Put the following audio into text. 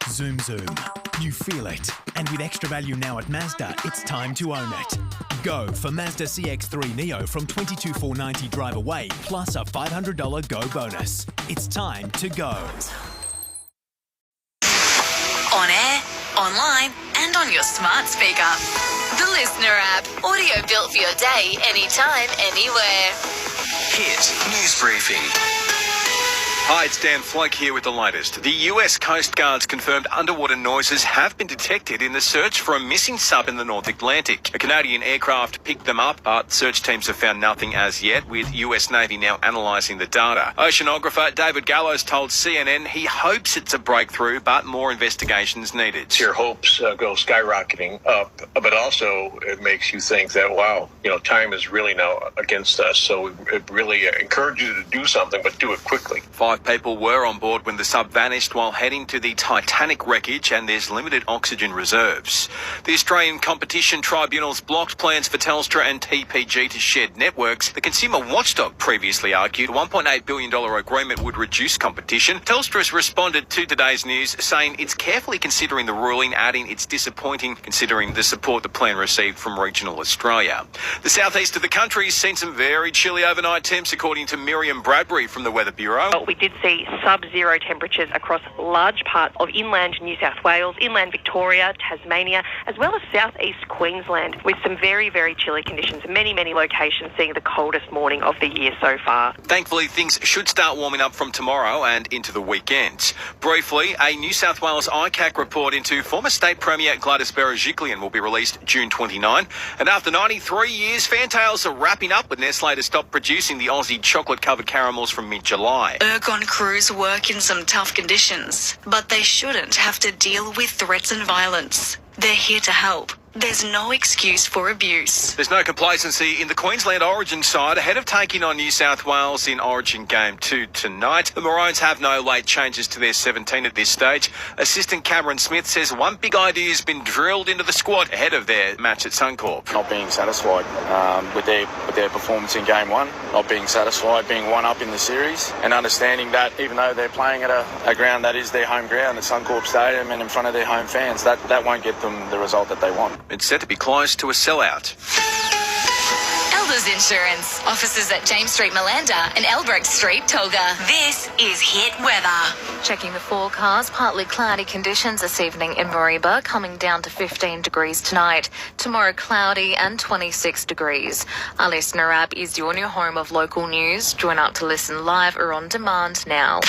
Zoom Zoom. You feel it. And with extra value now at Mazda, it's time to own it. Go for Mazda CX-3 Neo from $22,490 drive away, plus a $500 Go bonus. It's time to go. On air, online, and on your smart speaker. The Listener app. Audio built for your day, anytime, anywhere. Hit News Briefing. Hi, it's Dan Flake here with the latest. The US Coast Guard's confirmed underwater noises have been detected in the search for a missing sub in the North Atlantic. A Canadian aircraft picked them up, but search teams have found nothing as yet, with US Navy now analysing the data. Oceanographer David Gallows told CNN he hopes it's a breakthrough, but more investigation's needed. Your hopes go skyrocketing up, but also it makes you think that, wow, time is really now against us. So it really encourages you to do something, but do it quickly. 5 people were on board when the sub vanished while heading to the Titanic wreckage, and there's limited oxygen reserves. The Australian Competition Tribunal's blocked plans for Telstra and TPG to shed networks. The consumer watchdog previously argued a $1.8 billion agreement would reduce competition. Telstra's responded to today's news, saying it's carefully considering the ruling, adding it's disappointing considering the support the plan received from regional Australia. The southeast of the country has seen some very chilly overnight temps, according to Miriam Bradbury from the Weather Bureau. We did see sub-zero temperatures across large parts of inland New South Wales, inland Victoria, Tasmania, as well as southeast Queensland, with some very, very chilly conditions. Many, many locations seeing the coldest morning of the year so far. Thankfully, things should start warming up from tomorrow and into the weekend. Briefly, a New South Wales ICAC report into former State Premier Gladys Berejiklian will be released June 29. And after 93 years, Fantails are wrapping up with Nestle to stop producing the Aussie chocolate-covered caramels from mid-July. Ergon crews work in some tough conditions, but they shouldn't have to deal with threats and violence. They're here to help. There's no excuse for abuse. There's no complacency in the Queensland Origin side ahead of taking on New South Wales in Origin Game 2 tonight. The Maroons have no late changes to their 17 at this stage. Assistant Cameron Smith says one big idea has been drilled into the squad ahead of their match at Suncorp. Not being satisfied with their performance in Game 1, not being satisfied, being one up in the series, and understanding that even though they're playing at a ground that is their home ground, at Suncorp Stadium, and in front of their home fans, that won't get them the result that they want. It's set to be close to a sellout. Elders Insurance. Offices at James Street, Malanda and Albrecht Street, Tolga. This is Hit Weather. Checking the forecast, partly cloudy conditions this evening in Mareeba, coming down to 15 degrees tonight. Tomorrow cloudy and 26 degrees. Our Listener app is your new home of local news. Join up to listen live or on demand now.